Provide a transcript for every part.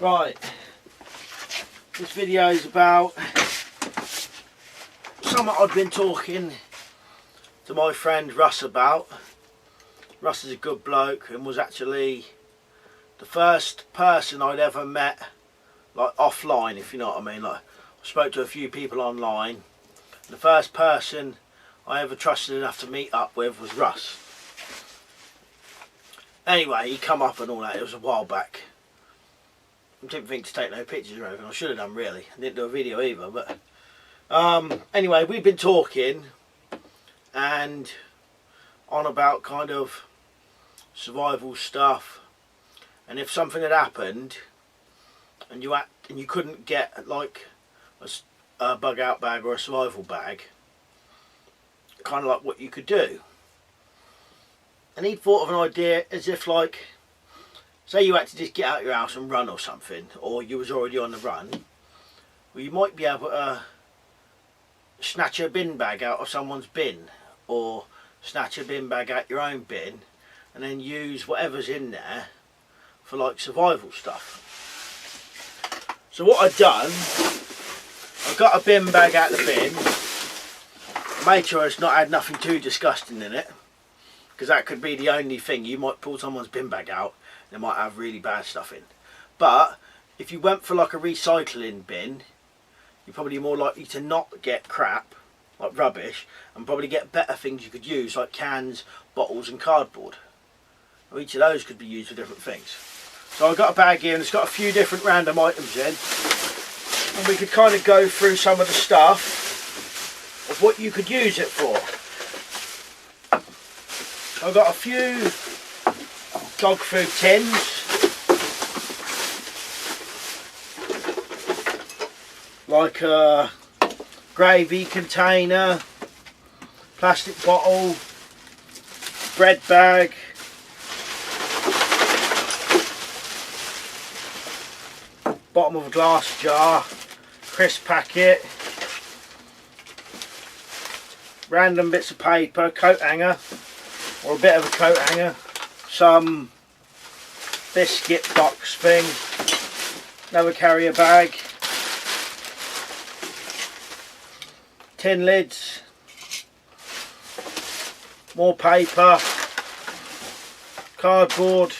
Right, this video is about something I've been talking to my friend Russ about. Russ is a good bloke and was actually the first person I'd ever met, like offline, if you know what I mean. Like, I spoke to a few people online. The first person I ever trusted enough to meet up with was Russ. Anyway, he come up and all that. It was a while back. I didn't think to take no pictures or anything. I should have done, really. I didn't do a video either, but anyway, we've been talking and on about kind of survival stuff, and if something had happened and you couldn't get like a bug out bag or a survival bag, kind of like what you could do. And he'd thought of an idea as if, like, say you had to just get out of your house and run or something, or you was already on the run, well, you might be able to snatch a bin bag out of someone's bin, or snatch a bin bag out your own bin, and then use whatever's in there for like survival stuff. So what I've done, I've got a bin bag out the bin. I made sure it's not had nothing too disgusting in it, because that could be the only thing. You might pull someone's bin bag out, they might have really bad stuff in. But if you went for like a recycling bin, you're probably more likely to not get crap, like rubbish, and probably get better things you could use, like cans, bottles and cardboard. Now, each of those could be used for different things. So I've got a bag here and it's got a few different random items in, and we could kind of go through some of the stuff of what you could use it for. I've got a few dog food tins, like a gravy container, plastic bottle, bread bag, bottom of a glass jar, crisp packet, random bits of paper, coat hanger or a bit of a coat hanger, some biscuit box thing, another carrier bag, tin lids, more paper, cardboard,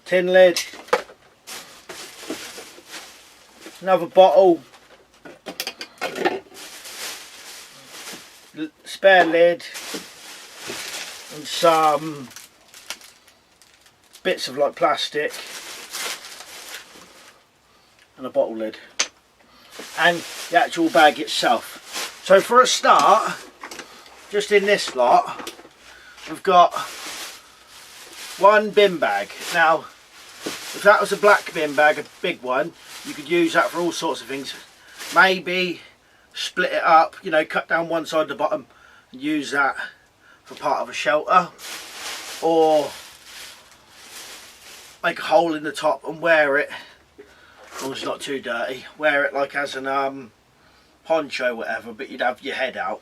tin lid, another bottle, spare lid, and some bits of like plastic, and a bottle lid, and the actual bag itself. So for a start, just in this lot, we've got one bin bag. Now, if that was a black bin bag, a big one, you could use that for all sorts of things. Maybe split it up, you know, cut down one side of the bottom and use that for part of a shelter, or make a hole in the top and wear it, as long as it's not too dirty, wear it like as an poncho or whatever, but you'd have your head out,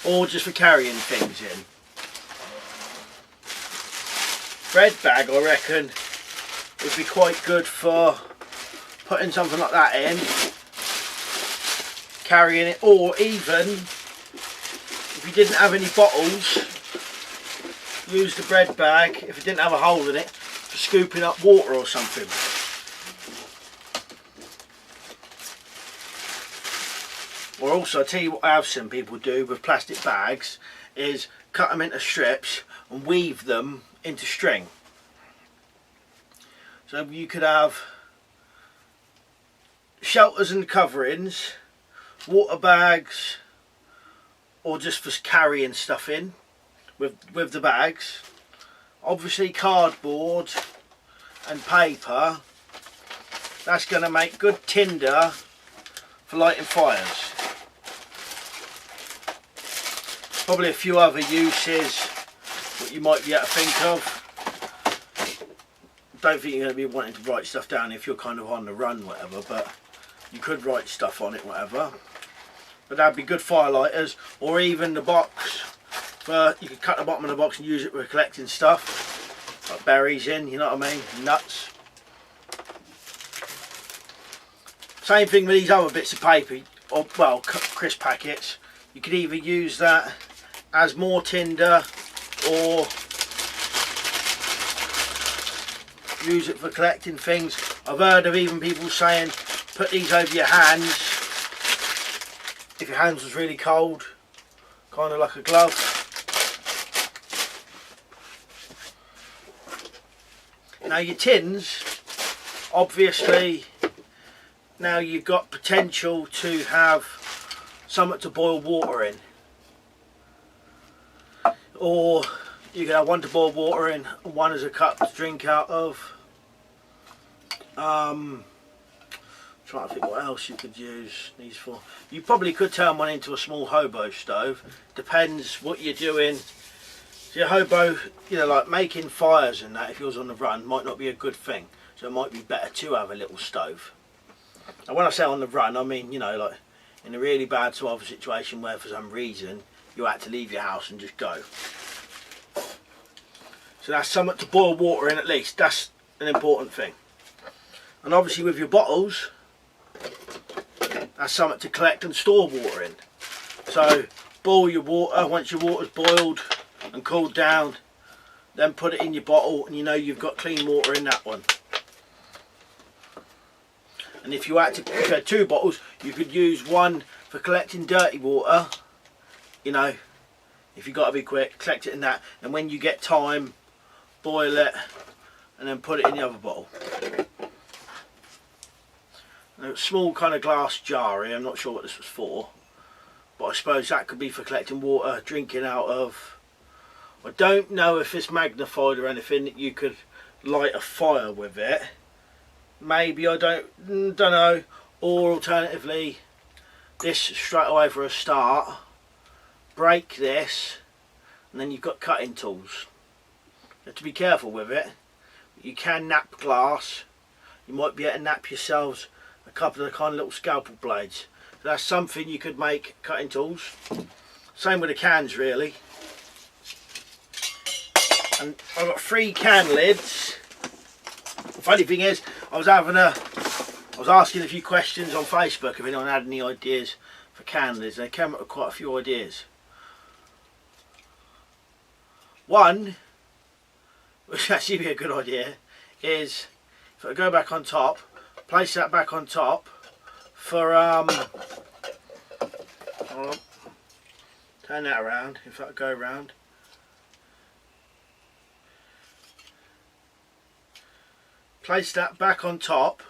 or just for carrying things in. Bread bag, I reckon, would be quite good for putting something like that in, carrying it, or even if you didn't have any bottles, use the bread bag, if it didn't have a hole in it, for scooping up water or something. Or also, I tell you what I have seen people do with plastic bags is cut them into strips and weave them into string. So you could have shelters and coverings, water bags, or just for carrying stuff in with the bags. Obviously cardboard and paper, that's going to make good tinder for lighting fires. Probably a few other uses that you might be able to think of. Don't think you're going to be wanting to write stuff down if you're kind of on the run, whatever, but you could write stuff on it, whatever. But that'd be good firelighters, or even the box. You could cut the bottom of the box and use it for collecting stuff. like berries in, you know what I mean, nuts. Same thing with these other bits of paper, or well, crisp packets. You could either use that as more tinder or use it for collecting things. I've heard of even people saying put these over your hands if your hands was really cold, kind of like a glove. Now your tins, obviously, now you've got potential to have something to boil water in, or you can have one to boil water in and one as a cup to drink out of. Trying to think what else you could use these for. You probably could turn one into a small hobo stove, depends what you're doing. So your hobo, you know, like making fires and that, if you're on the run, might not be a good thing, so it might be better to have a little stove. And when I say on the run, I mean, you know, like in a really bad sort of situation where for some reason you had to leave your house and just go. So that's something to boil water in at least, that's an important thing. And obviously with your bottles, that's something to collect and store water in. So boil your water, once your water's boiled and cooled down, then put it in your bottle and you know you've got clean water in that one. And if you had to two bottles, you could use one for collecting dirty water, you know, if you've got to be quick, collect it in that, and when you get time, boil it and then put it in the other bottle. A small kind of glass jar here, I'm not sure what this was for, but I suppose that could be for collecting water, drinking out of. I don't know if it's magnified or anything that you could light a fire with it. Maybe, I don't know. Or alternatively, this straight away for a start, break this and then you've got cutting tools. You have to be careful with it. You can nap glass, you might be able to nap yourselves a couple of the kind of little scalpel blades. So that's something you could make cutting tools. Same with the cans really. And I've got 3 can lids. The funny thing is, I was asking a few questions on Facebook if anyone had any ideas for can lids. They came up with quite a few ideas. One, which actually be a good idea, is if I go back on top, place that back on top for turn that around, if I go around. Place that back on top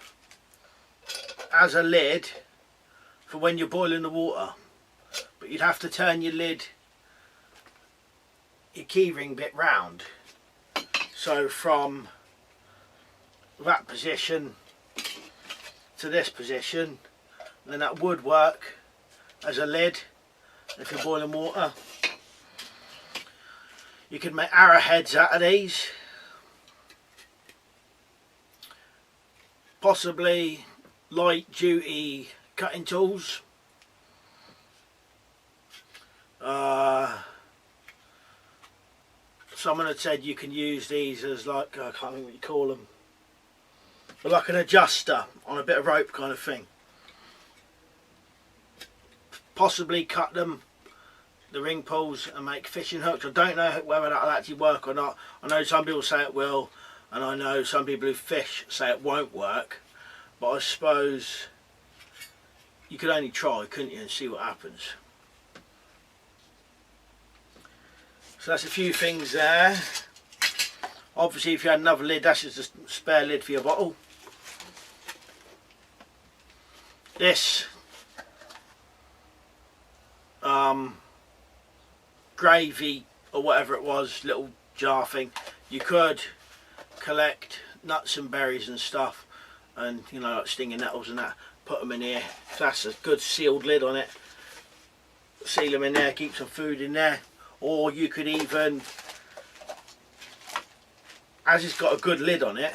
as a lid for when you're boiling the water, but you'd have to turn your lid, your keyring bit round, so from that position to this position, and then that would work as a lid if you're boiling water. You could make arrowheads out of these, possibly light duty cutting tools. Someone had said you can use these as like, I can't remember what you call them, but like an adjuster on a bit of rope kind of thing. Possibly cut them, the ring pulls, and make fishing hooks. I don't know whether that'll actually work or not. I know some people say it will, and I know some people who fish say it won't work, but I suppose you could only try, couldn't you, and see what happens. So that's a few things there. Obviously if you had another lid, that's just a spare lid for your bottle. This gravy or whatever it was, little jar thing, you could collect nuts and berries and stuff, and you know, like stinging nettles and that, put them in here. So that's a good sealed lid on it. Seal them in there, keep some food in there. Or you could even, as it's got a good lid on it,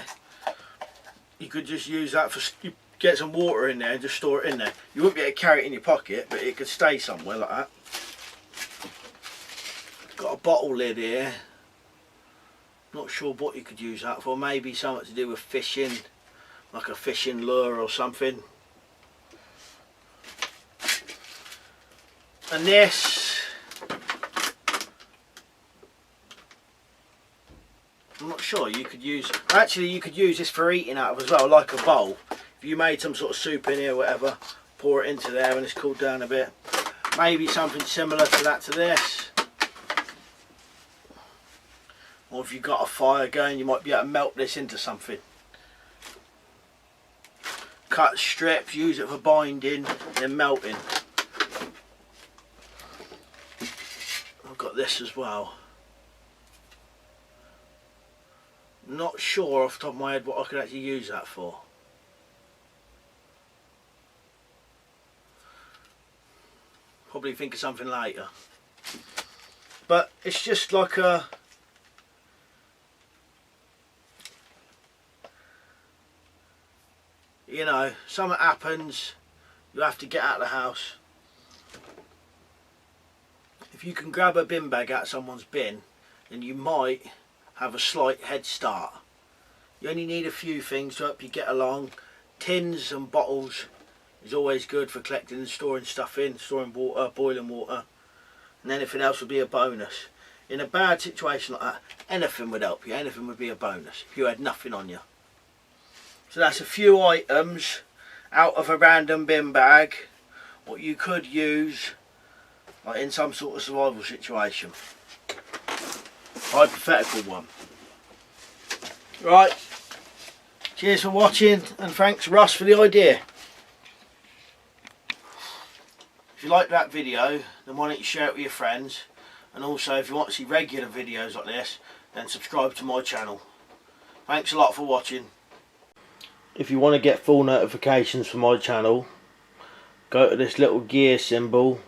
you could just use that for, you get some water in there and just store it in there. You wouldn't be able to carry it in your pocket, but it could stay somewhere like that. Got a bottle lid here. Not sure what you could use that for. Maybe something to do with fishing, like a fishing lure or something. And this, I'm not sure, you could use, actually you could use this for eating out of as well, like a bowl. If you made some sort of soup in here or whatever, pour it into there when it's cooled down a bit. Maybe something similar to that to this. Or if you've got a fire going, you might be able to melt this into something. Cut strips, use it for binding, then melting. I've got this as well. Not sure off the top of my head what I could actually use that for. Probably think of something later. But it's just like a, you know, something happens, you have to get out of the house. If you can grab a bin bag out of someone's bin, then you might have a slight head start. You only need a few things to help you get along. Tins and bottles is always good for collecting and storing stuff in, storing water, boiling water, and anything else would be a bonus. In a bad situation like that, anything would help you, anything would be a bonus if you had nothing on you. So that's a few items out of a random bin bag, what you could use like in some sort of survival situation. Hypothetical one. Right, cheers for watching, and thanks Russ for the idea. If you like that video, then why don't you share it with your friends, and also if you want to see regular videos like this, then subscribe to my channel. Thanks a lot for watching. If you want to get full notifications for my channel, go to this little gear symbol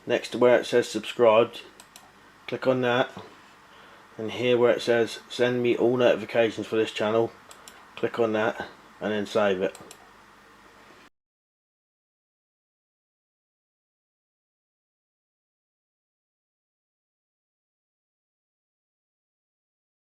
next to where it says subscribed, click on that, and here where it says send me all notifications for this channel, click on that and then save it.